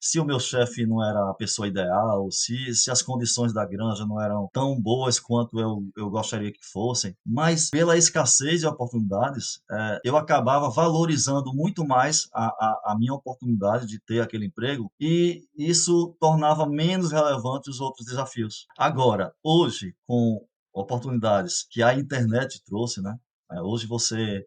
se o meu chefe não era a pessoa ideal, se as condições da granja não eram tão boas quanto eu gostaria que fossem, mas pela escassez de oportunidades, eu acabava valorizando muito mais a minha oportunidade de ter aquele emprego e isso tornava menos relevante os outros desafios. Agora, hoje, com oportunidades que a internet trouxe, né? Hoje você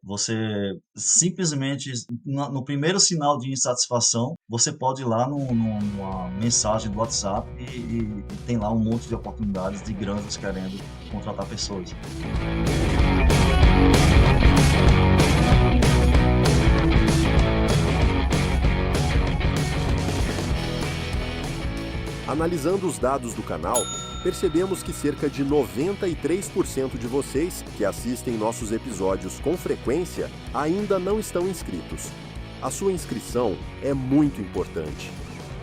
simplesmente, no primeiro sinal de insatisfação, você pode ir lá numa mensagem do WhatsApp e tem lá um monte de oportunidades de granjas querendo contratar pessoas. Analisando os dados do canal, percebemos que cerca de 93% de vocês que assistem nossos episódios com frequência ainda não estão inscritos. A sua inscrição é muito importante.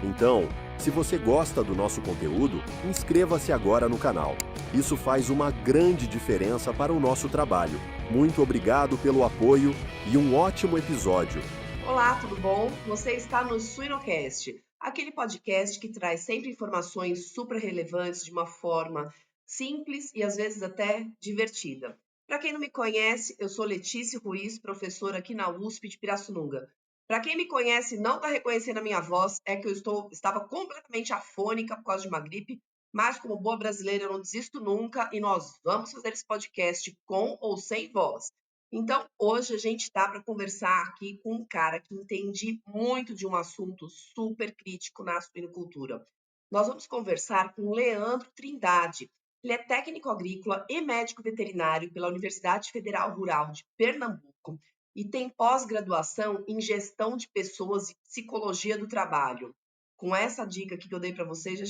Então, se você gosta do nosso conteúdo, inscreva-se agora no canal. Isso faz uma grande diferença para o nosso trabalho. Muito obrigado pelo apoio e um ótimo episódio. Olá, tudo bom? Você está no Suinocast, aquele podcast que traz sempre informações super relevantes de uma forma simples e às vezes até divertida. Para quem não me conhece, eu sou Letícia Ruiz, professora aqui na USP de Pirassununga. Para quem me conhece e não está reconhecendo a minha voz, é que estava completamente afônica por causa de uma gripe, mas como boa brasileira eu não desisto nunca e nós vamos fazer esse podcast com ou sem voz. Então, hoje a gente está para conversar aqui com um cara que entende muito de um assunto super crítico na suinocultura. Nós vamos conversar com Leandro Trindade. Ele é técnico agrícola e médico veterinário pela Universidade Federal Rural de Pernambuco e tem pós-graduação em gestão de pessoas e psicologia do trabalho. Com essa dica aqui que eu dei para vocês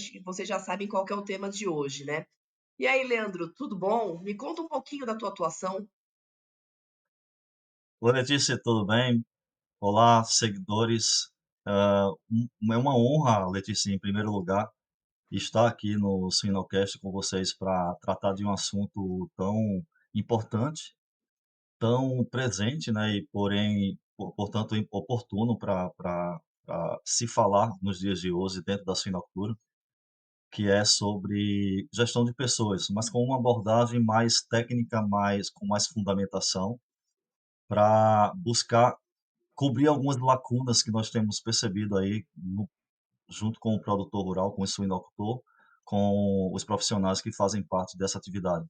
já sabem qual que é o tema de hoje, né? E aí, Leandro, tudo bom? Me conta um pouquinho da tua atuação. Oi, Letícia, tudo bem? Olá, seguidores. É uma honra, Letícia, em primeiro lugar, estar aqui no Suinocast com vocês para tratar de um assunto tão importante, tão presente, né, e porém, portanto, oportuno para se falar nos dias de hoje dentro da suinocultura, que é sobre gestão de pessoas, mas com uma abordagem mais técnica, com mais fundamentação, para buscar cobrir algumas lacunas que nós temos percebido aí junto com o produtor rural, com o suinocultor, com os profissionais que fazem parte dessa atividade.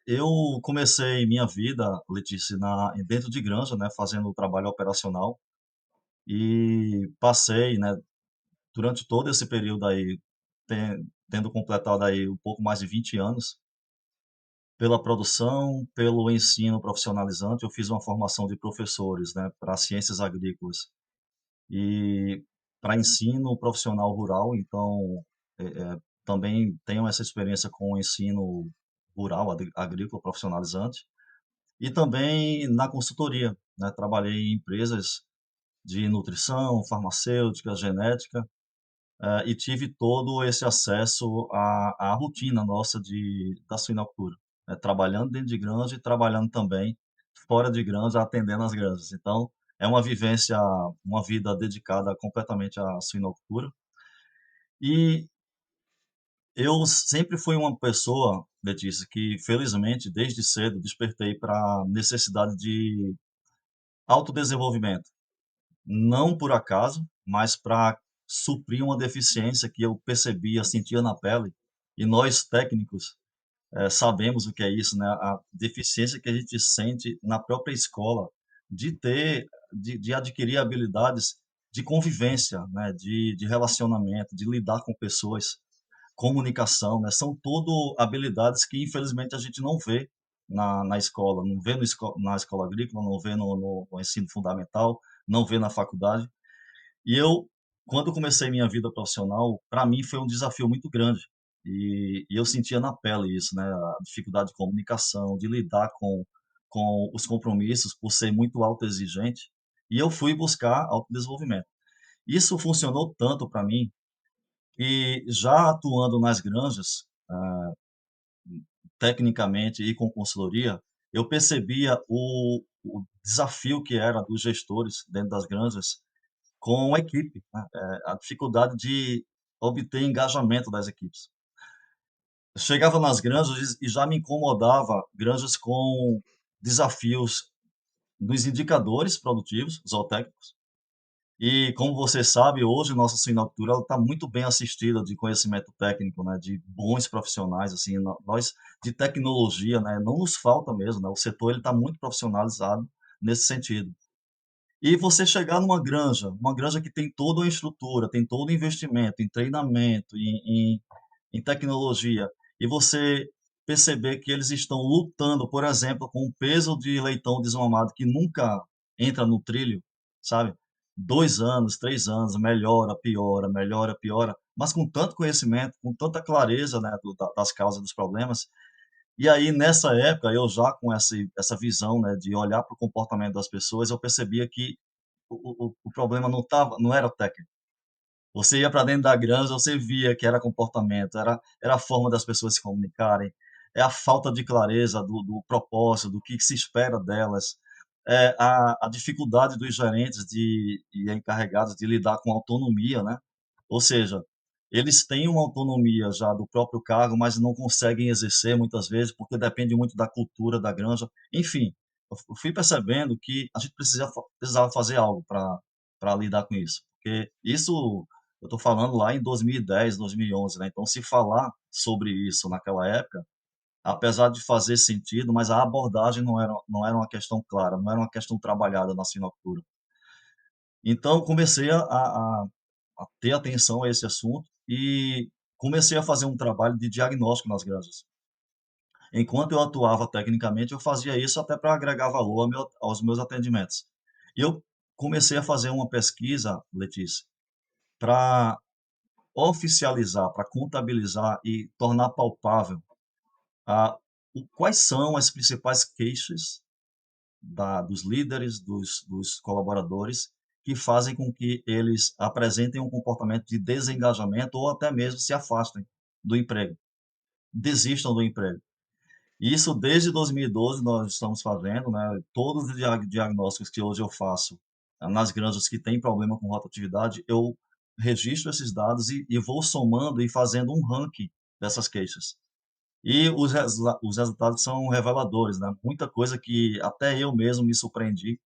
Eu comecei minha vida, Letícia, dentro de granja, né, fazendo o trabalho operacional e passei, né, durante todo esse período aí, tendo completado aí um pouco mais de 20 anos, pela produção, pelo ensino profissionalizante, eu fiz uma formação de professores, né, para ciências agrícolas e para ensino profissional rural, então também tenho essa experiência com o ensino rural, agrícola profissionalizante. E também na consultoria, né? Trabalhei em empresas de nutrição, farmacêutica, genética, e tive todo esse acesso à rotina nossa da suinocultura, né? Trabalhando dentro de granja e trabalhando também fora de granja, atendendo as granjas. Então, é uma vivência, uma vida dedicada completamente à suinocultura. E eu sempre fui uma pessoa, Letícia, que felizmente desde cedo despertei para a necessidade de autodesenvolvimento. Não por acaso, mas para suprir uma deficiência que eu percebia, sentia na pele. E nós técnicos sabemos o que é isso, né? A deficiência que a gente sente na própria escola de adquirir habilidades de convivência, né? De relacionamento, de lidar com pessoas, comunicação, né? São tudo habilidades que infelizmente a gente não vê na escola, não vê na escola agrícola, não vê no ensino fundamental, não vê na faculdade. E eu, quando comecei minha vida profissional, para mim foi um desafio muito grande. E eu sentia na pele isso, né? A dificuldade de comunicação, de lidar com os compromissos, por ser muito autoexigente. E eu fui buscar autodesenvolvimento. Isso funcionou tanto para mim que, já atuando nas granjas, tecnicamente e com consultoria, eu percebia o desafio que era dos gestores dentro das granjas com a equipe, né, a dificuldade de obter engajamento das equipes. Eu chegava nas granjas e já me incomodava granjas com desafios nos indicadores produtivos, zootécnicos, e como você sabe, hoje nossa suinocultura está muito bem assistida de conhecimento técnico, né, de bons profissionais, assim, nós de tecnologia, né, não nos falta mesmo, né, o setor ele está muito profissionalizado nesse sentido. E você chegar numa granja, uma granja que tem toda uma estrutura, tem todo o investimento em treinamento, em tecnologia, e você perceber que eles estão lutando, por exemplo, com o peso de leitão desmamado que nunca entra no trilho, sabe? 2 anos, 3 anos, melhora, piora, mas com tanto conhecimento, com tanta clareza, né, das causas dos problemas. E aí, nessa época, eu já com essa visão, né, de olhar para o comportamento das pessoas, eu percebia que o problema não era técnico. Você ia para dentro da granja, você via que era comportamento, era a forma das pessoas se comunicarem, é a falta de clareza do propósito, do que se espera delas, é a dificuldade dos gerentes e encarregados de lidar com autonomia, né. Ou seja, eles têm uma autonomia já do próprio cargo, mas não conseguem exercer muitas vezes, porque depende muito da cultura da granja. Enfim, eu fui percebendo que a gente precisava fazer algo para lidar com isso, porque isso eu estou falando lá em 2010, 2011, né, então se falar sobre isso naquela época, apesar de fazer sentido, mas a abordagem não era uma questão clara, não era uma questão trabalhada na sinocultura. Então comecei a ter atenção a esse assunto e comecei a fazer um trabalho de diagnóstico nas granjas. Enquanto eu atuava tecnicamente, eu fazia isso até para agregar valor aos meus atendimentos. E eu comecei a fazer uma pesquisa, Letícia, para oficializar, para contabilizar e tornar palpável a quais são as principais queixas dos líderes, dos colaboradores, que fazem com que eles apresentem um comportamento de desengajamento ou até mesmo se afastem do emprego, desistam do emprego. Isso desde 2012 nós estamos fazendo, né, todos os diagnósticos que hoje eu faço nas granjas que têm problema com rotatividade, eu registro esses dados e vou somando e fazendo um ranking dessas queixas. E os resultados são reveladores, né, muita coisa que até eu mesmo me surpreendi.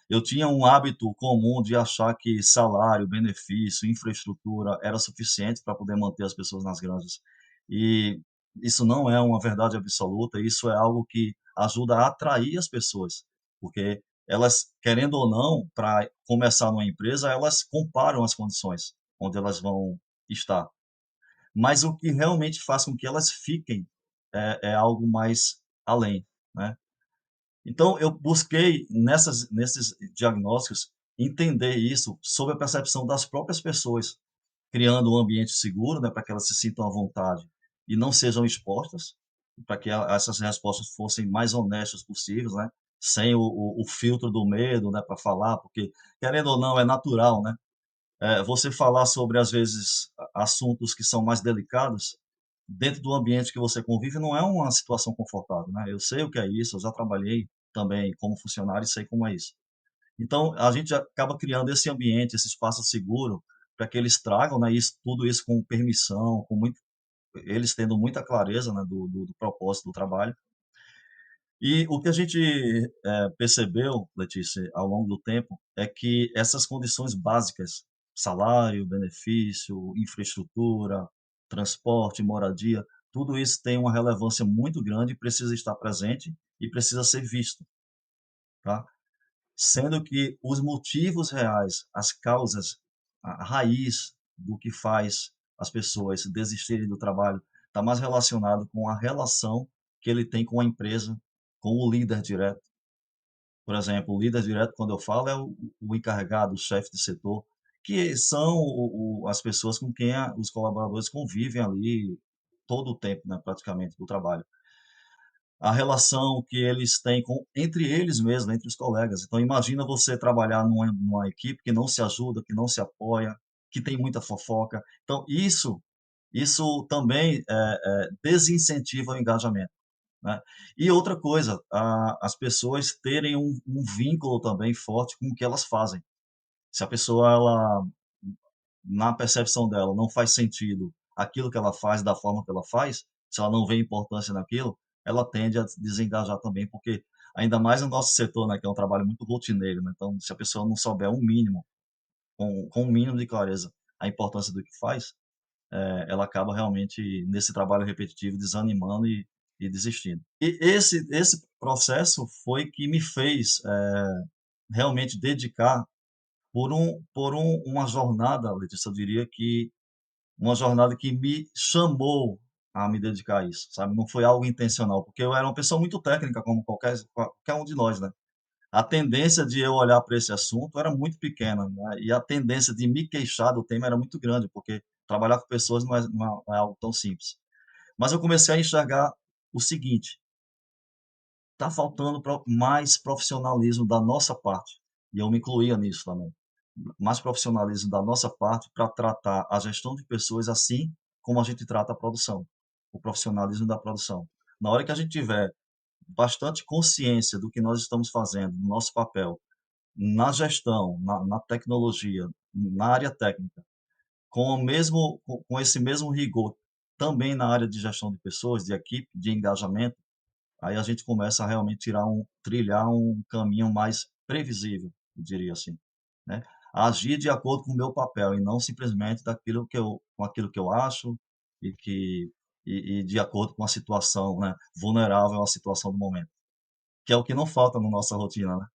Eu tinha um hábito comum de achar que salário, benefício, infraestrutura era suficiente para poder manter as pessoas nas granjas. E isso não é uma verdade absoluta, isso é algo que ajuda a atrair as pessoas, porque elas, querendo ou não, para começar numa empresa, elas comparam as condições onde elas vão estar. Mas o que realmente faz com que elas fiquem é algo mais além, né? Então, eu busquei nesses diagnósticos entender isso sob a percepção das próprias pessoas, criando um ambiente seguro, né, para que elas se sintam à vontade e não sejam expostas, para que essas respostas fossem mais honestas possíveis, né, sem o filtro do medo, né, para falar, porque, querendo ou não, é natural, né, você falar sobre, às vezes, assuntos que são mais delicados, dentro do ambiente que você convive, não é uma situação confortável, né. Eu sei o que é isso, eu já trabalhei também como funcionário e sei como é isso. Então, a gente acaba criando esse ambiente, esse espaço seguro, para que eles tragam, né, tudo isso com permissão, eles tendo muita clareza, né, do propósito do trabalho. E o que a gente, percebeu, Letícia, ao longo do tempo, é que essas condições básicas, salário, benefício, infraestrutura, transporte, moradia, tudo isso tem uma relevância muito grande e precisa estar presente e precisa ser visto, tá? Sendo que os motivos reais, as causas, a raiz do que faz as pessoas desistirem do trabalho, está mais relacionado com a relação que ele tem com a empresa, com o líder direto. Por exemplo, o líder direto, quando eu falo, é o encarregado, o chefe de setor, que são as pessoas com quem os colaboradores convivem ali todo o tempo, né, praticamente, do trabalho. A relação que eles têm entre eles mesmos, entre os colegas. Então, imagina você trabalhar numa equipe que não se ajuda, que não se apoia, que tem muita fofoca. Então, isso também desincentiva o engajamento, né? E outra coisa, as pessoas terem um vínculo também forte com o que elas fazem. Se a pessoa, ela, na percepção dela, não faz sentido aquilo que ela faz da forma que ela faz, se ela não vê importância naquilo, ela tende a desengajar também, porque ainda mais no nosso setor, né, que é um trabalho muito rotineiro, né, então se a pessoa não souber um mínimo, com um mínimo de clareza, a importância do que faz, ela acaba realmente, nesse trabalho repetitivo, desanimando e desistindo. E esse processo foi que me fez realmente dedicar uma jornada, Letícia, eu diria que uma jornada que me chamou a me dedicar a isso, sabe? Não foi algo intencional, porque eu era uma pessoa muito técnica, como qualquer um de nós, né? A tendência de eu olhar para esse assunto era muito pequena, né? E a tendência de me queixar do tema era muito grande, porque trabalhar com pessoas não é algo tão simples. Mas eu comecei a enxergar o seguinte: está faltando mais profissionalismo da nossa parte, e eu me incluía nisso também. Mais profissionalismo da nossa parte para tratar a gestão de pessoas assim como a gente trata a produção, o profissionalismo da produção. Na hora que a gente tiver bastante consciência do que nós estamos fazendo, no nosso papel, na gestão, na tecnologia, na área técnica, com esse mesmo rigor também na área de gestão de pessoas, de equipe, de engajamento, aí a gente começa a realmente trilhar um caminho mais previsível, eu diria assim, né? Agir de acordo com o meu papel e não simplesmente com aquilo que eu acho e de acordo com a situação, né, vulnerável à situação do momento, que é o que não falta na nossa rotina, né?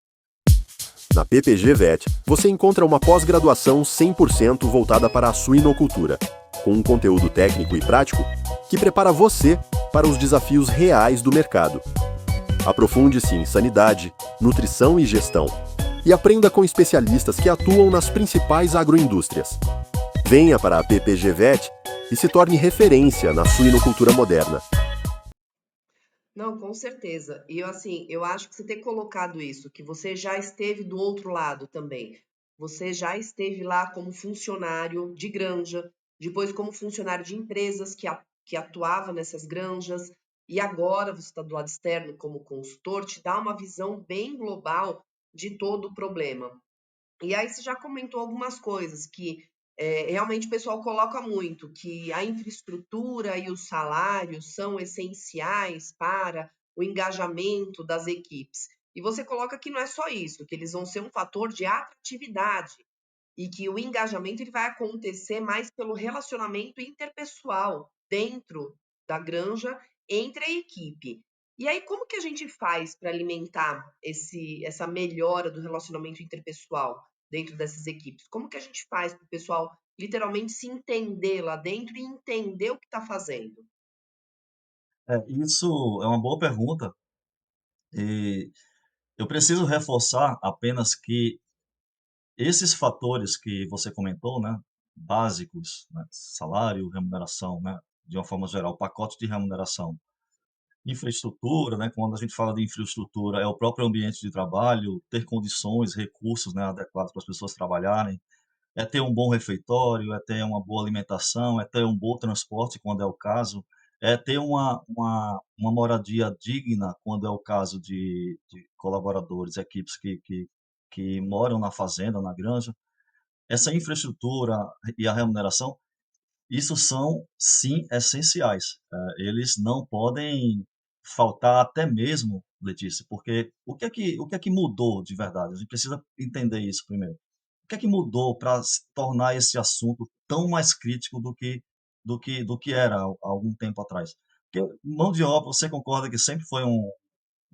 Na PPG Vet, você encontra uma pós-graduação 100% voltada para a suinocultura, com um conteúdo técnico e prático que prepara você para os desafios reais do mercado. Aprofunde-se em sanidade, nutrição e gestão, e aprenda com especialistas que atuam nas principais agroindústrias. Venha para a PPG Vet e se torne referência na suinocultura moderna. Não, com certeza. E eu, assim, eu acho que você ter colocado isso, que você já esteve do outro lado também. Você já esteve lá como funcionário de granja, depois como funcionário de empresas que atuava nessas granjas, e agora você está do lado externo como consultor, te dá uma visão bem global de todo o problema. E aí você já comentou algumas coisas que realmente o pessoal coloca muito, que a infraestrutura e os salários são essenciais para o engajamento das equipes. E você coloca que não é só isso, que eles vão ser um fator de atratividade e que o engajamento ele vai acontecer mais pelo relacionamento interpessoal dentro da granja entre a equipe. E aí, como que a gente faz para alimentar essa melhora do relacionamento interpessoal dentro dessas equipes? Como que a gente faz para o pessoal literalmente se entender lá dentro e entender o que está fazendo? Isso é uma boa pergunta e eu preciso reforçar apenas que esses fatores que você comentou, né, básicos, né, salário, remuneração, né, de uma forma geral, pacote de remuneração, infraestrutura, né, quando a gente fala de infraestrutura, é o próprio ambiente de trabalho, ter condições, recursos, né, adequados para as pessoas trabalharem, é ter um bom refeitório, é ter uma boa alimentação, é ter um bom transporte, quando é o caso, é ter uma moradia digna, quando é o caso de colaboradores, equipes que moram na fazenda, na granja. Essa infraestrutura e a remuneração, isso são, sim, essenciais. Eles não podem faltar até mesmo, Letícia, porque o que é que mudou de verdade? A gente precisa entender isso primeiro. O que é que mudou para se tornar esse assunto tão mais crítico do que era há algum tempo atrás? Porque mão de obra, você concorda que sempre foi um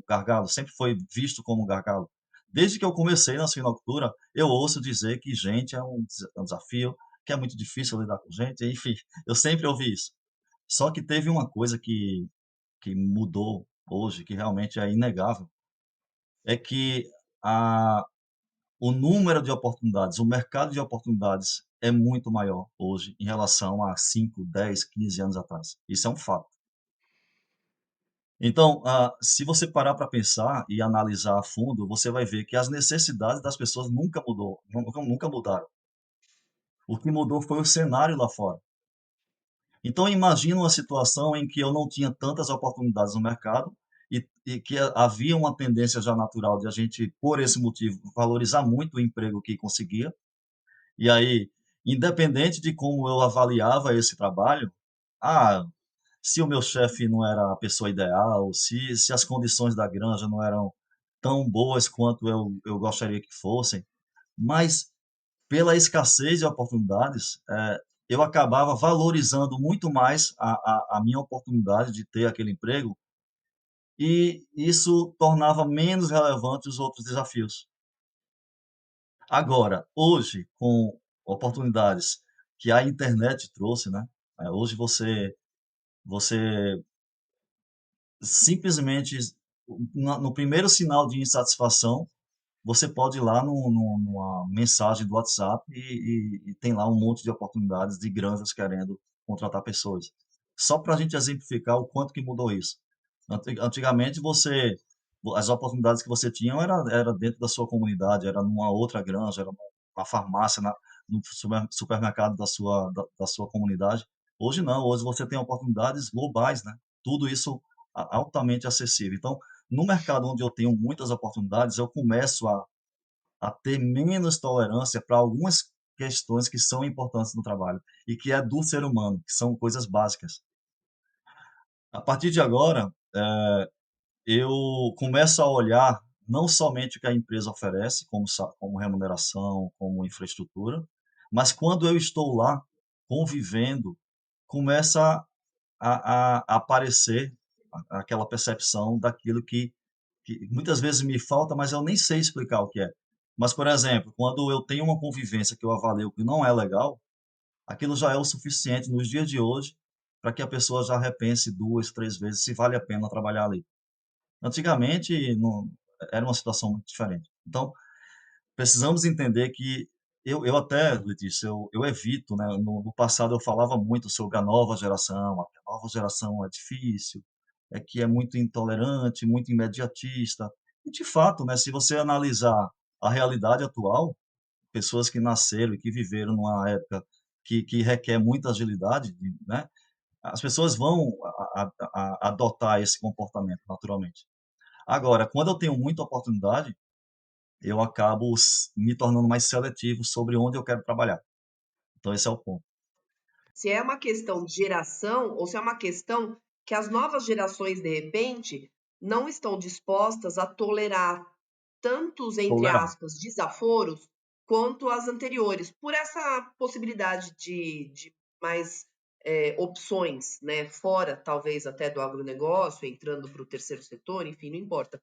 gargalo, sempre foi visto como um gargalo? Desde que eu comecei na suinocultura, eu ouço dizer que gente é um desafio, que é muito difícil lidar com gente, enfim, eu sempre ouvi isso. Só que teve uma coisa que mudou hoje, que realmente é inegável, é que a o número de oportunidades, o mercado de oportunidades é muito maior hoje em relação a 5, 10, 15 anos atrás. Isso é um fato. Então, se você parar para pensar e analisar a fundo, você vai ver que as necessidades das pessoas nunca mudaram. O que mudou foi o cenário lá fora. Então, imagina uma situação em que eu não tinha tantas oportunidades no mercado e que havia uma tendência já natural de a gente, por esse motivo, valorizar muito o emprego que conseguia. E aí, independente de como eu avaliava esse trabalho, ah, se o meu chefe não era a pessoa ideal, se as condições da granja não eram tão boas quanto eu gostaria que fossem, mas pela escassez de oportunidades, eu acabava valorizando muito mais a minha oportunidade de ter aquele emprego e isso tornava menos relevante os outros desafios. Agora, hoje, com oportunidades que a internet trouxe, né? Hoje você simplesmente no primeiro sinal de insatisfação você pode ir lá numa mensagem do WhatsApp e tem lá um monte de oportunidades de granjas querendo contratar pessoas. Só para a gente exemplificar o quanto que mudou isso. Antigamente as oportunidades que você tinha era dentro da sua comunidade, era numa outra granja, era numa farmácia, no supermercado da sua comunidade. Hoje não, hoje você tem oportunidades globais, né? Tudo isso altamente acessível. Então, no mercado onde eu tenho muitas oportunidades, eu começo a ter menos tolerância para algumas questões que são importantes no trabalho e que é do ser humano, que são coisas básicas. A partir de agora, eu começo a olhar não somente o que a empresa oferece, como remuneração, como infraestrutura, mas quando eu estou lá convivendo, começa a aparecer aquela percepção daquilo que muitas vezes me falta, mas eu nem sei explicar o que é. Mas, por exemplo, quando eu tenho uma convivência que eu avalio que não é legal, aquilo já é o suficiente nos dias de hoje para que a pessoa já repense duas, três vezes se vale a pena trabalhar ali. Antigamente, não, era uma situação muito diferente. Então, precisamos entender que eu até, Letícia, eu evito, né? No passado eu falava muito sobre a nova geração, a nova geração é difícil, é que é muito intolerante, muito imediatista. E de fato, né, se você analisar a realidade atual, pessoas que nasceram e que viveram numa época que requer muita agilidade, né, as pessoas vão adotar esse comportamento naturalmente. Agora, quando eu tenho muita oportunidade, eu acabo me tornando mais seletivo sobre onde eu quero trabalhar. Então, esse é o ponto. Se é uma questão de geração ou se é uma questão que as novas gerações, de repente, não estão dispostas a tolerar tantos, entre Tolerar. aspas, desaforos quanto as anteriores, por essa possibilidade de mais opções, né? Fora, talvez, até do agronegócio, entrando para o terceiro setor, enfim, não importa.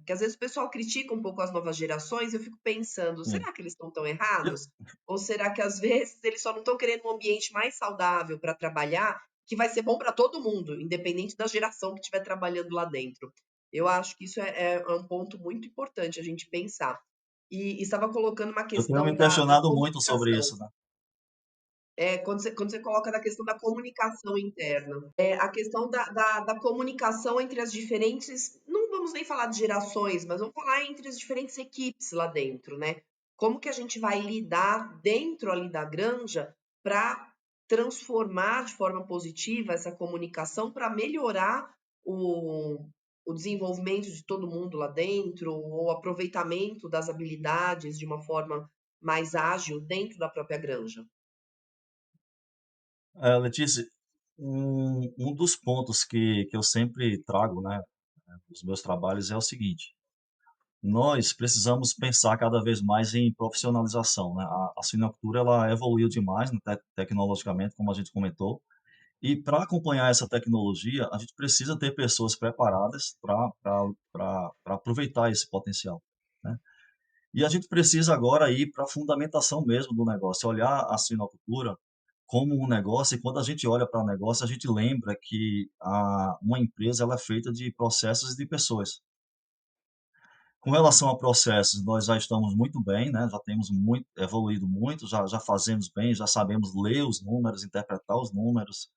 Que às vezes o pessoal critica um pouco as novas gerações, eu fico pensando, Sim. será que eles estão tão Eu, errados? Ou será que às vezes eles só não estão querendo um ambiente mais saudável para trabalhar, que vai ser bom para todo mundo, independente da geração que estiver trabalhando lá dentro? Eu acho que isso é um ponto muito importante a gente pensar. E estava colocando uma eu tenho questão me da questionado muito sobre comunicação. isso, né? Quando você coloca na questão da comunicação interna, a questão da comunicação entre as diferentes, não vamos nem falar de gerações, mas vamos falar entre as diferentes equipes lá dentro, né? Como que a gente vai lidar dentro ali da granja para transformar de forma positiva essa comunicação para melhorar o, o desenvolvimento de todo mundo lá dentro, ou o aproveitamento das habilidades de uma forma mais ágil dentro da própria granja. Letícia, um dos pontos que eu sempre trago, né, nos meus trabalhos é o seguinte: nós precisamos pensar cada vez mais em profissionalização, né? A suinocultura ela evoluiu demais, né, tecnologicamente, como a gente comentou, e para acompanhar essa tecnologia, a gente precisa ter pessoas preparadas para aproveitar esse potencial, né? E a gente precisa agora ir para a fundamentação mesmo do negócio, olhar a suinocultura como um negócio, e quando a gente olha para o negócio, a gente lembra que uma empresa ela é feita de processos e de pessoas. Com relação a processos, nós já estamos muito bem, né? Já temos muito, evoluído muito, já fazemos bem, já sabemos ler os números, interpretar os números,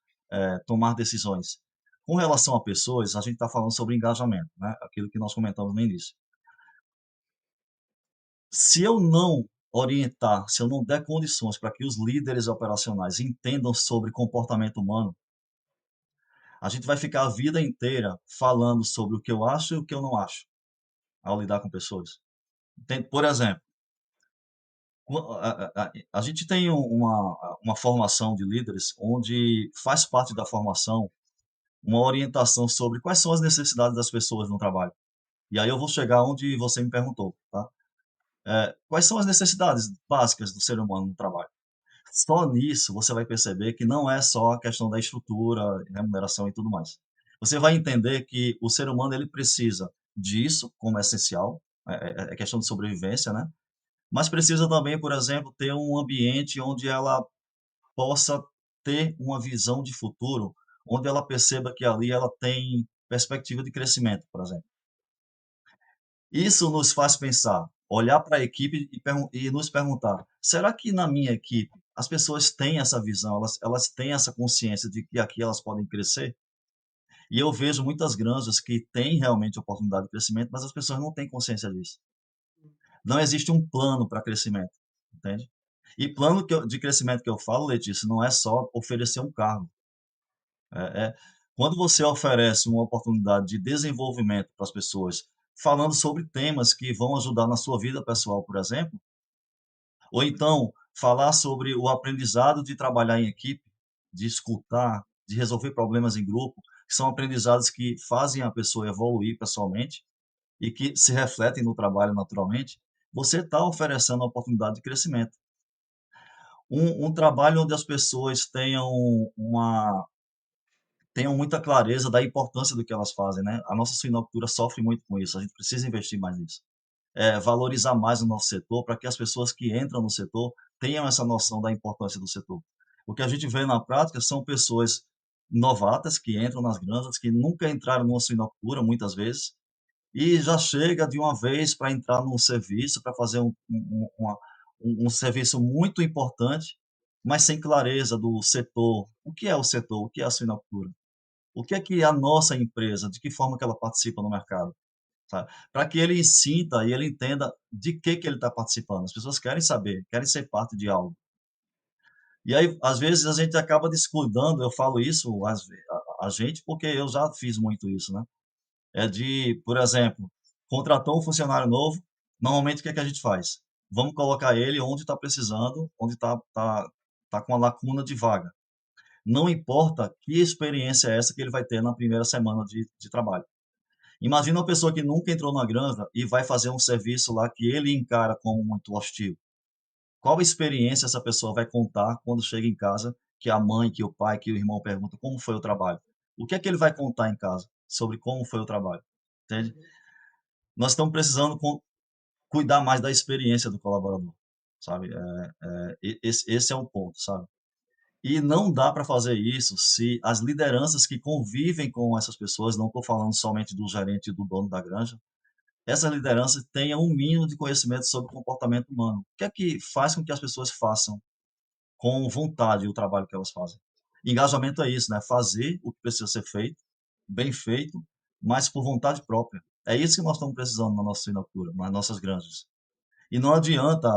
tomar decisões. Com relação a pessoas, a gente está falando sobre engajamento, né? Aquilo que nós comentamos no início. Se eu não orientar, se eu não der condições para que os líderes operacionais entendam sobre comportamento humano, a gente vai ficar a vida inteira falando sobre o que eu acho e o que eu não acho ao lidar com pessoas. Por exemplo, A gente tem uma formação de líderes onde faz parte da formação uma orientação sobre quais são as necessidades das pessoas no trabalho. E aí eu vou chegar onde você me perguntou, tá? Quais são as necessidades básicas do ser humano no trabalho? Só nisso você vai perceber que não é só a questão da estrutura, remuneração e tudo mais. Você vai entender que o ser humano ele precisa disso como essencial, é questão de sobrevivência, né? Mas precisa também, por exemplo, ter um ambiente onde ela possa ter uma visão de futuro, onde ela perceba que ali ela tem perspectiva de crescimento, por exemplo. Isso nos faz pensar, olhar para a equipe e nos perguntar: será que na minha equipe as pessoas têm essa visão, elas têm essa consciência de que aqui elas podem crescer? E eu vejo muitas granjas que têm realmente oportunidade de crescimento, mas as pessoas não têm consciência disso. Não existe um plano para crescimento, entende? E plano de crescimento que eu falo, Letícia, não é só oferecer um cargo. É quando você oferece uma oportunidade de desenvolvimento para as pessoas, falando sobre temas que vão ajudar na sua vida pessoal, por exemplo, ou então falar sobre o aprendizado de trabalhar em equipe, de escutar, de resolver problemas em grupo, que são aprendizados que fazem a pessoa evoluir pessoalmente e que se refletem no trabalho naturalmente, você está oferecendo uma oportunidade de crescimento. Um trabalho onde as pessoas tenham muita clareza da importância do que elas fazem, né? A nossa suinocultura sofre muito com isso, a gente precisa investir mais nisso. Valorizar mais o nosso setor para que as pessoas que entram no setor tenham essa noção da importância do setor. O que a gente vê na prática são pessoas novatas que entram nas granjas, que nunca entraram numa suinocultura, muitas vezes, e já chega de uma vez para entrar num serviço, para fazer um serviço muito importante, mas sem clareza do setor. O que é o setor? O que é a suinocultura? O que é a nossa empresa? De que forma que ela participa no mercado? Sabe? Para que ele sinta e ele entenda de que ele está participando. As pessoas querem saber, querem ser parte de algo. E aí, às vezes, a gente acaba descuidando, eu falo isso a gente, porque eu já fiz muito isso, né? Por exemplo, contratou um funcionário novo, normalmente o que é que a gente faz? Vamos colocar ele onde está precisando, onde tá com a lacuna de vaga. Não importa que experiência é essa que ele vai ter na primeira semana de trabalho. Imagina uma pessoa que nunca entrou na granja e vai fazer um serviço lá que ele encara como muito hostil. Qual experiência essa pessoa vai contar quando chega em casa, que a mãe, que o pai, que o irmão pergunta como foi o trabalho? O que é que ele vai contar em casa sobre como foi o trabalho? Entende? Uhum. Nós estamos precisando cuidar mais da experiência do colaborador, sabe? Esse é o ponto, sabe? E não dá para fazer isso se as lideranças que convivem com essas pessoas, não estou falando somente do gerente e do dono da granja, essas lideranças tenham um mínimo de conhecimento sobre o comportamento humano. O que é que faz com que as pessoas façam com vontade o trabalho que elas fazem? Engajamento é isso, né? Fazer o que precisa ser feito, bem feito, mas por vontade própria. É isso que nós estamos precisando na nossa sinatura, nas nossas granjas. E não adianta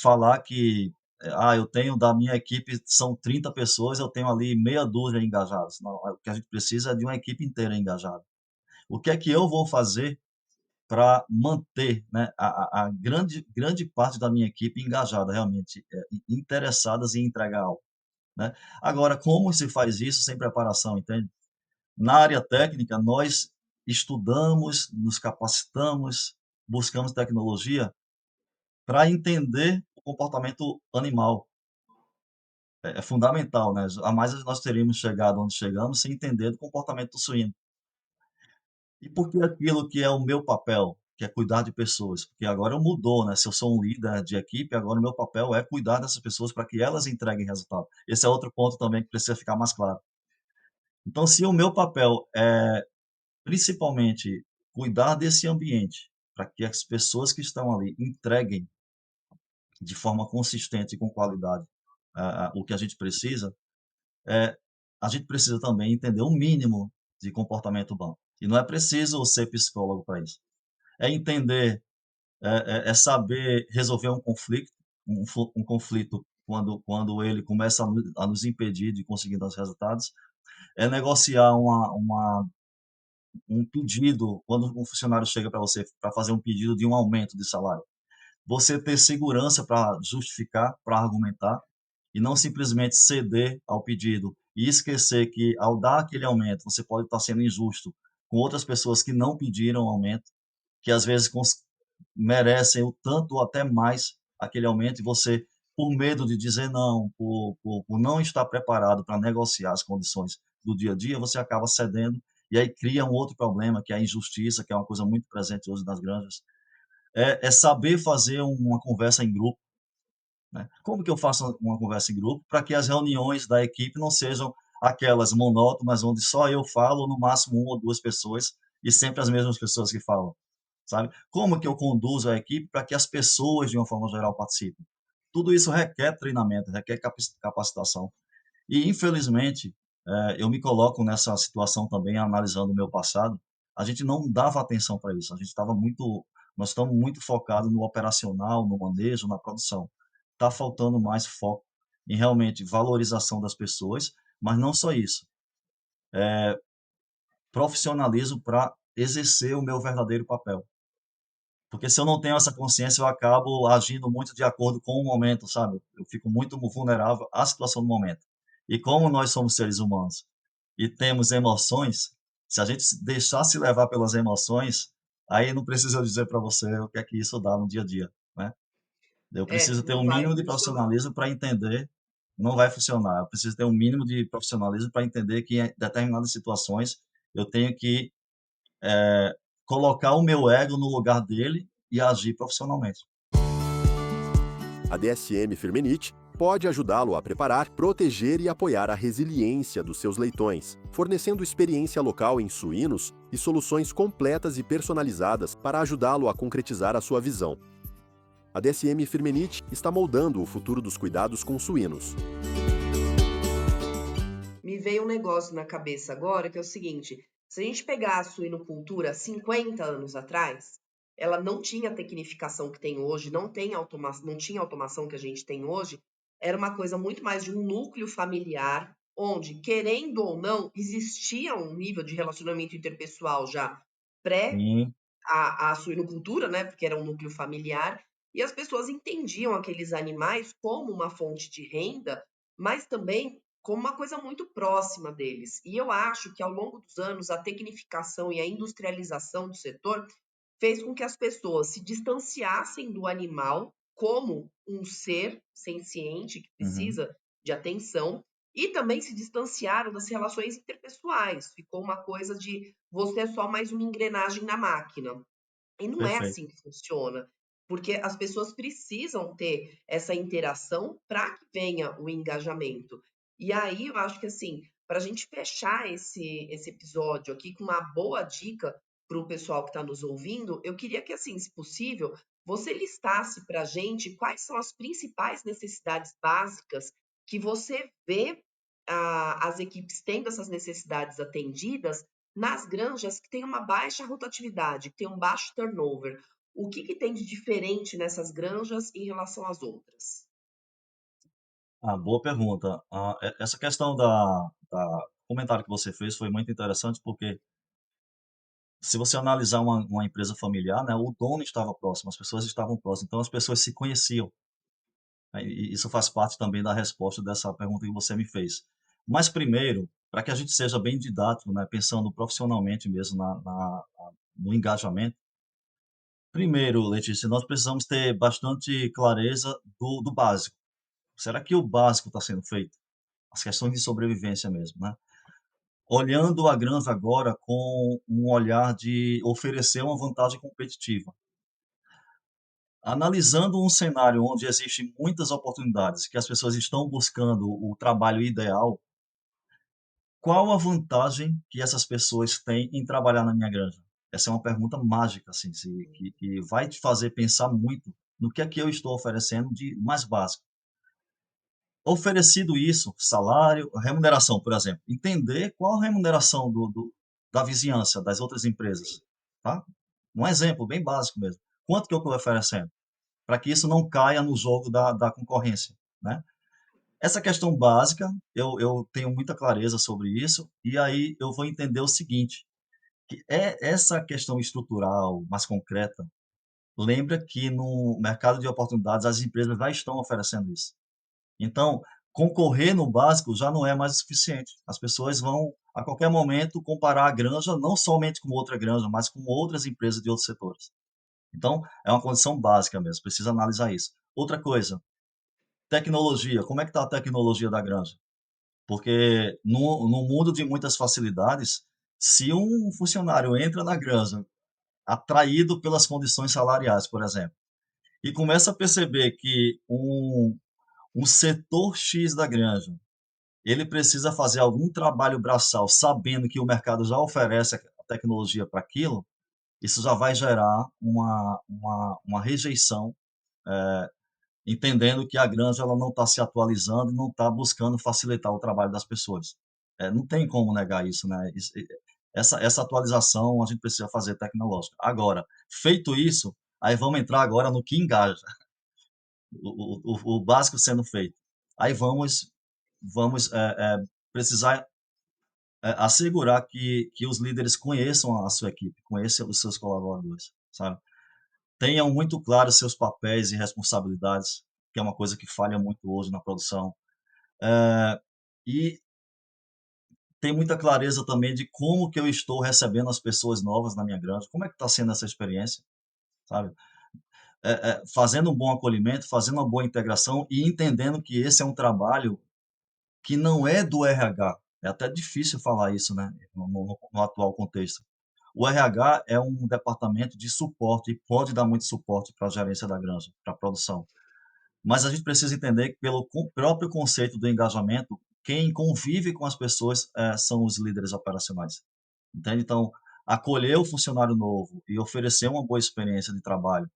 falar que, eu tenho da minha equipe, são 30 pessoas, eu tenho ali meia dúzia engajadas. Não, o que a gente precisa é de uma equipe inteira engajada. O que é que eu vou fazer para manter, né, a grande parte da minha equipe engajada, realmente, interessadas em entregar algo, né? Agora, como se faz isso sem preparação, entende? Na área técnica, nós estudamos, nos capacitamos, buscamos tecnologia para entender o comportamento animal. É fundamental, né? Jamais nós teríamos chegado onde chegamos sem entender do comportamento do suíno. E por que aquilo que é o meu papel, que é cuidar de pessoas? Porque agora mudou, né? Se eu sou um líder de equipe, agora o meu papel é cuidar dessas pessoas para que elas entreguem resultado. Esse é outro ponto também que precisa ficar mais claro. Então, se o meu papel é principalmente cuidar desse ambiente, para que as pessoas que estão ali entreguem de forma consistente e com qualidade o que a gente precisa, é, a gente precisa também entender o mínimo de comportamento humano. E não é preciso ser psicólogo para isso. É entender, é saber resolver um conflito, um conflito quando ele começa a nos impedir de conseguir os resultados, é negociar um pedido, quando um funcionário chega para você para fazer um pedido de um aumento de salário. você ter segurança para justificar, para argumentar, e não simplesmente ceder ao pedido e esquecer que, ao dar aquele aumento, você pode estar sendo injusto com outras pessoas que não pediram aumento, que às vezes merecem o tanto ou até mais aquele aumento, e você, por medo de dizer não, por não estar preparado para negociar as condições do dia a dia, você acaba cedendo, e aí cria um outro problema, que é a injustiça, que é uma coisa muito presente hoje nas granjas. É saber fazer uma conversa em grupo, né? Como que eu faço uma conversa em grupo para que as reuniões da equipe não sejam aquelas monótonas, onde só eu falo, ou no máximo uma ou duas pessoas, e sempre as mesmas pessoas que falam, sabe? Como que eu conduzo a equipe para que as pessoas, de uma forma geral, participem? Tudo isso requer treinamento, requer capacitação. E, infelizmente, eu me coloco nessa situação também, analisando o meu passado, a gente não dava atenção para isso, a gente estava muito, nós estamos muito focados no operacional, no manejo, na produção. Está faltando mais foco em realmente valorização das pessoas, mas não só isso, profissionalismo para exercer o meu verdadeiro papel. Porque se eu não tenho essa consciência, eu acabo agindo muito de acordo com o momento, sabe? Eu fico muito vulnerável à situação do momento. E como nós somos seres humanos e temos emoções, se a gente se deixar se levar pelas emoções, aí não preciso eu dizer para você o que é que isso dá no dia a dia, né? Eu preciso ter Não um vai mínimo de funcionar. profissionalismo para entender, não vai funcionar. Eu preciso ter um mínimo de profissionalismo para entender que em determinadas situações eu tenho que colocar o meu ego no lugar dele e agir profissionalmente. A DSM Firmenich pode ajudá-lo a preparar, proteger e apoiar a resiliência dos seus leitões, fornecendo experiência local em suínos e soluções completas e personalizadas para ajudá-lo a concretizar a sua visão. A DSM Firmenich está moldando o futuro dos cuidados com suínos. Me veio um negócio na cabeça agora, que é o seguinte: se a gente pegar a suinocultura 50 anos atrás, ela não tinha a tecnificação que tem hoje, não tinha a automação que a gente tem hoje, era uma coisa muito mais de um núcleo familiar, onde, querendo ou não, existia um nível de relacionamento interpessoal já pré Sim, a suinocultura, né, porque era um núcleo familiar, e as pessoas entendiam aqueles animais como uma fonte de renda, mas também como uma coisa muito próxima deles. E eu acho que ao longo dos anos a tecnificação e a industrialização do setor fez com que as pessoas se distanciassem do animal como um ser senciente que uhum, precisa de atenção e também se distanciaram das relações interpessoais. Ficou uma coisa de você é só mais uma engrenagem na máquina. E não é perfeito. assim que funciona, porque as pessoas precisam ter essa interação para que venha o engajamento. E aí eu acho que assim, para a gente fechar esse episódio aqui com uma boa dica para o pessoal que está nos ouvindo, eu queria que, assim, se possível, você listasse para a gente quais são as principais necessidades básicas que você vê as equipes tendo essas necessidades atendidas nas granjas que têm uma baixa rotatividade, que tem um baixo turnover. O que tem de diferente nessas granjas em relação às outras? Ah, boa pergunta. Essa questão da comentário que você fez foi muito interessante, porque se você analisar uma empresa familiar, né, o dono estava próximo, as pessoas estavam próximas, então as pessoas se conheciam, né, e isso faz parte também da resposta dessa pergunta que você me fez. Mas primeiro, para que a gente seja bem didático, né, pensando profissionalmente mesmo no engajamento, primeiro, Letícia, nós precisamos ter bastante clareza do básico. Será que o básico está sendo feito? As questões de sobrevivência mesmo, né? Olhando a granja agora com um olhar de oferecer uma vantagem competitiva. Analisando um cenário onde existem muitas oportunidades, que as pessoas estão buscando o trabalho ideal, qual a vantagem que essas pessoas têm em trabalhar na minha granja? Essa é uma pergunta mágica, assim, que vai te fazer pensar muito no que eu estou oferecendo de mais básico. Oferecido isso, salário, remuneração, por exemplo, entender qual a remuneração da vizinhança, das outras empresas, tá? Um exemplo bem básico mesmo. Quanto que eu estou oferecendo? Para que isso não caia no jogo da concorrência, né? Essa questão básica, eu tenho muita clareza sobre isso, e aí eu vou entender o seguinte, que é essa questão estrutural, mais concreta, lembra que no mercado de oportunidades as empresas já estão oferecendo isso. Então, concorrer no básico já não é mais o suficiente. As pessoas vão, a qualquer momento, comparar a granja não somente com outra granja, mas com outras empresas de outros setores. Então, é uma condição básica mesmo, precisa analisar isso. Outra coisa, tecnologia. Como é que está a tecnologia da granja? Porque no mundo de muitas facilidades, se um funcionário entra na granja atraído pelas condições salariais, por exemplo, e começa a perceber que um setor X da granja, ele precisa fazer algum trabalho braçal, sabendo que o mercado já oferece a tecnologia para aquilo, isso já vai gerar uma rejeição, entendendo que a granja ela não está se atualizando, não está buscando facilitar o trabalho das pessoas. Não tem como negar isso, né? Essa atualização a gente precisa fazer tecnológica. Agora, feito isso, aí vamos entrar agora no que engaja, o básico sendo feito. Aí vamos precisar assegurar que os líderes conheçam a sua equipe, conheçam os seus colaboradores, sabe? Tenham muito claro seus papéis e responsabilidades, que é uma coisa que falha muito hoje na produção. E tem muita clareza também de como que eu estou recebendo as pessoas novas na minha granja, como é que está sendo essa experiência, sabe? Fazendo um bom acolhimento, fazendo uma boa integração e entendendo que esse é um trabalho que não é do RH. É até difícil falar isso, né, no atual contexto. O RH é um departamento de suporte e pode dar muito suporte para a gerência da granja, para a produção. Mas a gente precisa entender que, pelo próprio conceito do engajamento, quem convive com as pessoas são os líderes operacionais. Entende? Então, acolher o funcionário novo e oferecer uma boa experiência de trabalho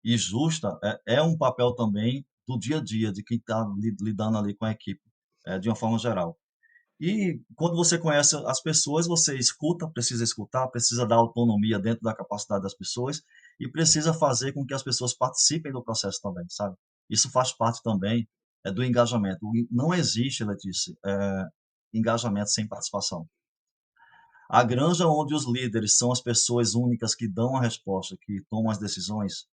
e justa é um papel também do dia a dia, de quem está lidando ali com a equipe, de uma forma geral. E quando você conhece as pessoas, você escutar, precisa dar autonomia dentro da capacidade das pessoas e precisa fazer com que as pessoas participem do processo também, sabe? Isso faz parte também do engajamento. Não existe, Letícia, engajamento sem participação. A granja onde os líderes são as pessoas únicas que dão a resposta, que tomam as decisões,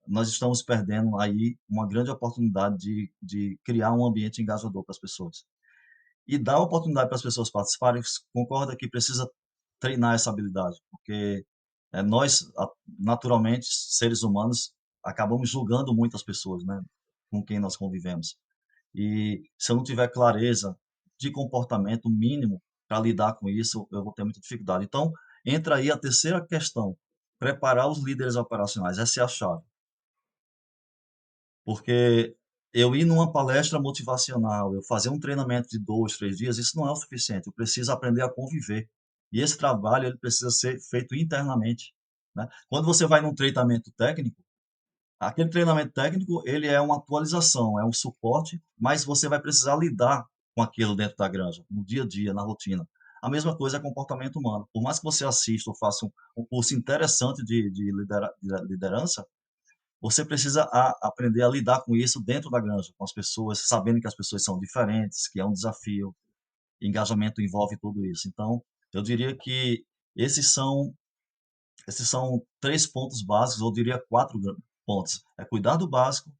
nós estamos perdendo aí uma grande oportunidade de criar um ambiente engajador para as pessoas e dar oportunidade para as pessoas participarem, concorda que precisa treinar essa habilidade, porque nós, naturalmente, seres humanos, acabamos julgando muitas pessoas, né, com quem nós convivemos. E se eu não tiver clareza de comportamento mínimo para lidar com isso, eu vou ter muita dificuldade. Então, entra aí a terceira questão, preparar os líderes operacionais, essa é a chave. Porque eu ir numa palestra motivacional, eu fazer um treinamento de 2, 3 dias, isso não é o suficiente, eu preciso aprender a conviver. E esse trabalho ele precisa ser feito internamente, né. Quando você vai num treinamento técnico, aquele treinamento técnico, ele é uma atualização, é um suporte, mas você vai precisar lidar com aquilo dentro da granja, no dia a dia, na rotina. A mesma coisa é comportamento humano. Por mais que você assista ou faça um curso interessante de liderança, você precisa aprender a lidar com isso dentro da granja, com as pessoas, sabendo que as pessoas são diferentes, que é um desafio. Engajamento envolve tudo isso. Então, eu diria que esses são esses são 3 pontos básicos, ou eu diria 4 pontos. É cuidar do básico,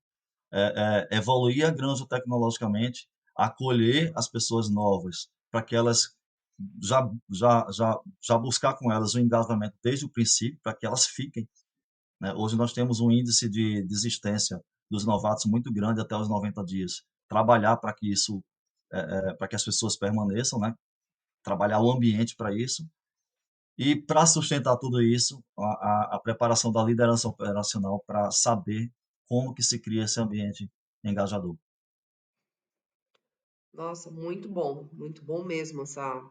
evoluir a granja tecnologicamente, acolher as pessoas novas, para que elas já buscar com elas o engajamento desde o princípio, para que elas fiquem, né? Hoje nós temos um índice de desistência dos novatos muito grande até os 90 dias. Trabalhar para que isso, para que as pessoas permaneçam, né? Trabalhar o ambiente para isso. E para sustentar tudo isso, a preparação da liderança operacional para saber como que se cria esse ambiente engajador. Nossa, muito bom mesmo esse Um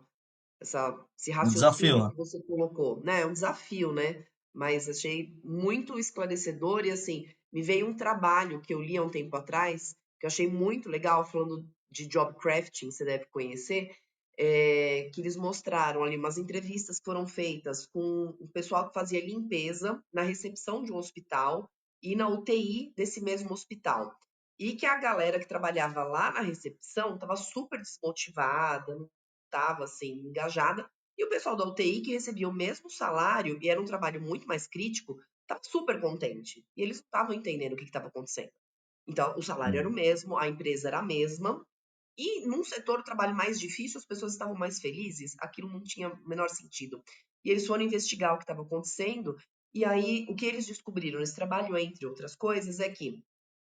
desafio, raciocínio né? que você colocou, né? É um desafio, né? Mas achei muito esclarecedor e assim, me veio um trabalho que eu li há um tempo atrás, que eu achei muito legal, falando de job crafting, você deve conhecer, que eles mostraram ali umas entrevistas que foram feitas com o pessoal que fazia limpeza na recepção de um hospital e na UTI desse mesmo hospital. E que a galera que trabalhava lá na recepção estava super desmotivada, não estava assim engajada. E o pessoal da UTI que recebia o mesmo salário e era um trabalho muito mais crítico, estava super contente. E eles não estavam entendendo o que estava acontecendo. Então, o salário era o Uhum. mesmo, a empresa era a mesma, e num setor do trabalho mais difícil, as pessoas estavam mais felizes, aquilo não tinha o menor sentido. E eles foram investigar o que estava acontecendo, e aí o que eles descobriram nesse trabalho, entre outras coisas, é que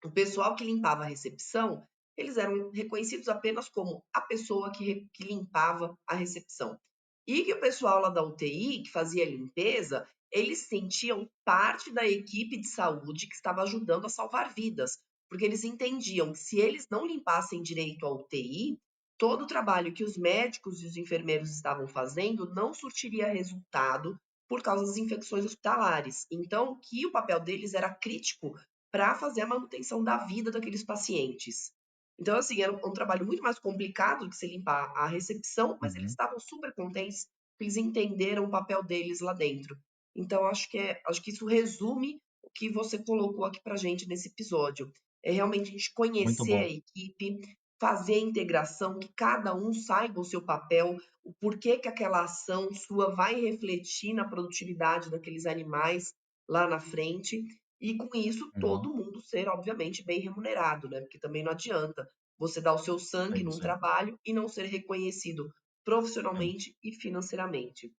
o pessoal que limpava a recepção, eles eram reconhecidos apenas como a pessoa que limpava a recepção. E que o pessoal lá da UTI, que fazia a limpeza, eles se sentiam parte da equipe de saúde que estava ajudando a salvar vidas, porque eles entendiam que se eles não limpassem direito a UTI, todo o trabalho que os médicos e os enfermeiros estavam fazendo não surtiria resultado por causa das infecções hospitalares. Então, que o papel deles era crítico para fazer a manutenção da vida daqueles pacientes. Então, assim, era um trabalho muito mais complicado do que se limpar a recepção, mas eles Uhum. estavam super contentes, porque eles entenderam o papel deles lá dentro. Então, acho que isso resume o que você colocou aqui para gente nesse episódio. É realmente a gente Muito conhecer a bom. equipe, fazer a integração, que cada um saiba o seu papel, o porquê que aquela ação sua vai refletir na produtividade daqueles animais lá na frente. E com isso, Uhum. todo mundo ser, obviamente, bem remunerado, né? Porque também não adianta você dar o seu sangue Sim, num sim. trabalho e não ser reconhecido Sim. profissionalmente e financeiramente.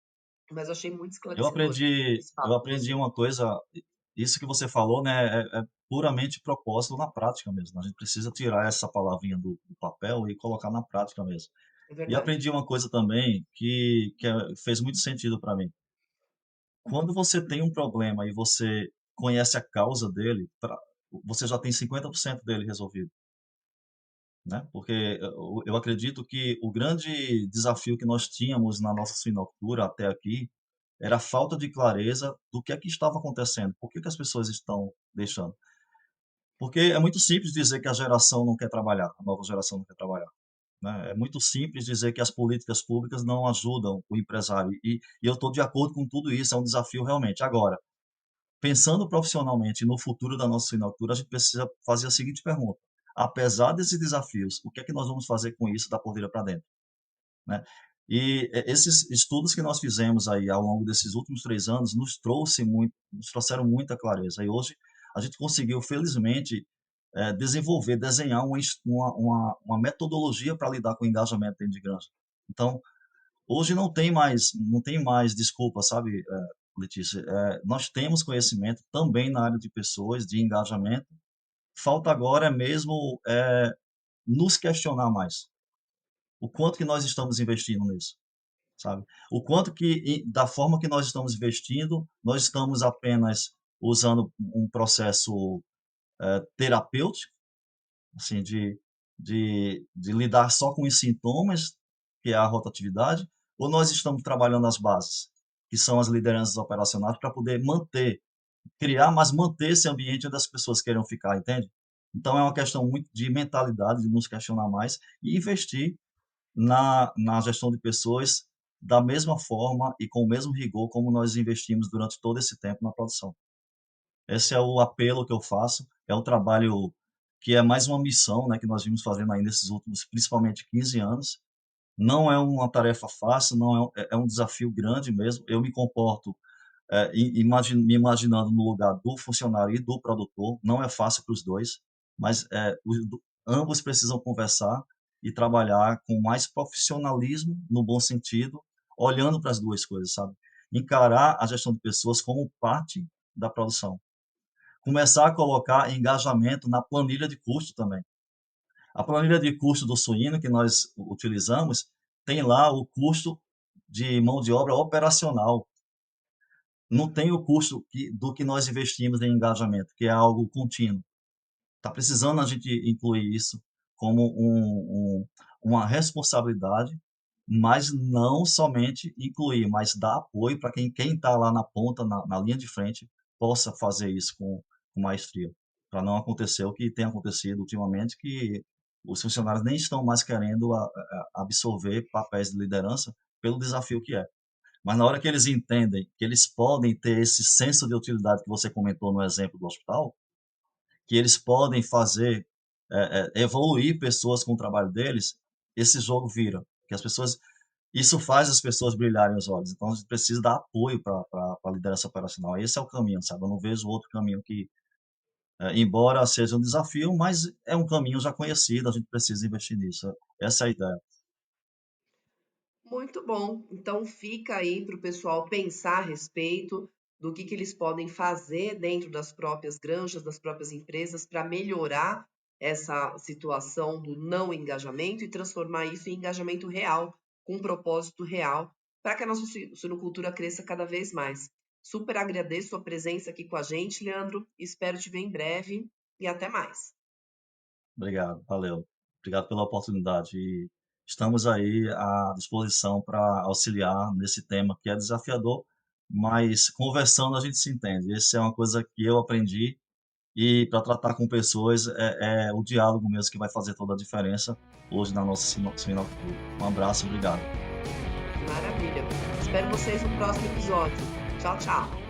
Mas eu achei muito Eu esclarecedor aprendi esse eu papo com aprendi você. uma coisa, isso que você falou, né, é puramente propósito na prática mesmo. A gente precisa tirar essa palavrinha do papel e colocar na prática mesmo. É E verdade. aprendi uma coisa também fez muito sentido para mim. Quando você tem um problema e você conhece a causa dele, você já tem 50% dele resolvido, né? Porque eu acredito que o grande desafio que nós tínhamos na nossa suinocultura até aqui era a falta de clareza do que é que estava acontecendo, por que que as pessoas estão deixando. Porque é muito simples dizer que a geração não quer trabalhar, a nova geração não quer trabalhar, né? É muito simples dizer que as políticas públicas não ajudam o empresário, e eu estou de acordo com tudo isso, é um desafio realmente. Agora, pensando profissionalmente no futuro da nossa suinocultura, a gente precisa fazer a seguinte pergunta: apesar desses desafios, o que é que nós vamos fazer com isso da porteira para dentro, né? E esses estudos que nós fizemos aí ao longo desses últimos 3 anos nos trouxeram muita clareza. E hoje a gente conseguiu, felizmente, desenvolver, desenhar uma metodologia para lidar com o engajamento dentro de granja. Então, hoje não tem mais desculpa, sabe, Letícia? Nós temos conhecimento também na área de pessoas, de engajamento. Falta agora mesmo nos questionar mais. O quanto que nós estamos investindo nisso, sabe? O quanto que, da forma que nós estamos investindo, nós estamos apenas usando um processo terapêutico, assim, de lidar só com os sintomas, que é a rotatividade, ou nós estamos trabalhando as bases, que são as lideranças operacionais, para poder criar, mas manter esse ambiente onde as pessoas queiram ficar, entende? Então é uma questão muito de mentalidade, de nos questionar mais e investir na gestão de pessoas da mesma forma e com o mesmo rigor como nós investimos durante todo esse tempo na produção. Esse é o apelo que eu faço, é um trabalho que é mais uma missão, né, que nós vimos fazendo aí nesses últimos, principalmente 15 anos. Não é uma tarefa fácil, não é um desafio grande mesmo. Eu me comporto me imaginando no lugar do funcionário e do produtor. Não é fácil para os dois, mas ambos precisam conversar e trabalhar com mais profissionalismo, no bom sentido, olhando para as duas coisas, sabe? Encarar a gestão de pessoas como parte da produção. Começar a colocar engajamento na planilha de custo também. A planilha de custo do suíno que nós utilizamos tem lá o custo de mão de obra operacional. Não tem o custo do que nós investimos em engajamento, que é algo contínuo. Está precisando a gente incluir isso como uma responsabilidade, mas não somente incluir, mas dar apoio para quem está lá na ponta, na linha de frente, possa fazer isso com maestria, para não acontecer o que tem acontecido ultimamente, que os funcionários nem estão mais querendo absorver papéis de liderança pelo desafio que é. Mas na hora que eles entendem que eles podem ter esse senso de utilidade que você comentou no exemplo do hospital, que eles podem fazer evoluir pessoas com o trabalho deles, esse jogo vira. Que as pessoas isso faz as pessoas brilharem os olhos, então a gente precisa dar apoio para a liderança operacional, esse é o caminho, sabe, eu não vejo outro caminho que, embora seja um desafio, mas é um caminho já conhecido, a gente precisa investir nisso, essa é a ideia. Muito bom. Então fica aí para o pessoal pensar a respeito do que eles podem fazer dentro das próprias granjas, das próprias empresas, para melhorar essa situação do não engajamento e transformar isso em engajamento real, com um propósito real, para que a nossa suinocultura cresça cada vez mais. Super agradeço a presença aqui com a gente, Leandro. Espero te ver em breve e até mais. Obrigado, valeu. Obrigado pela oportunidade e estamos aí à disposição para auxiliar nesse tema que é desafiador, mas conversando a gente se entende. Esse é uma coisa que eu aprendi e para tratar com pessoas é o diálogo mesmo que vai fazer toda a diferença hoje na nossa suinocultura. Um abraço, obrigado. Maravilha. Espero vocês no próximo episódio. Tchau, tchau.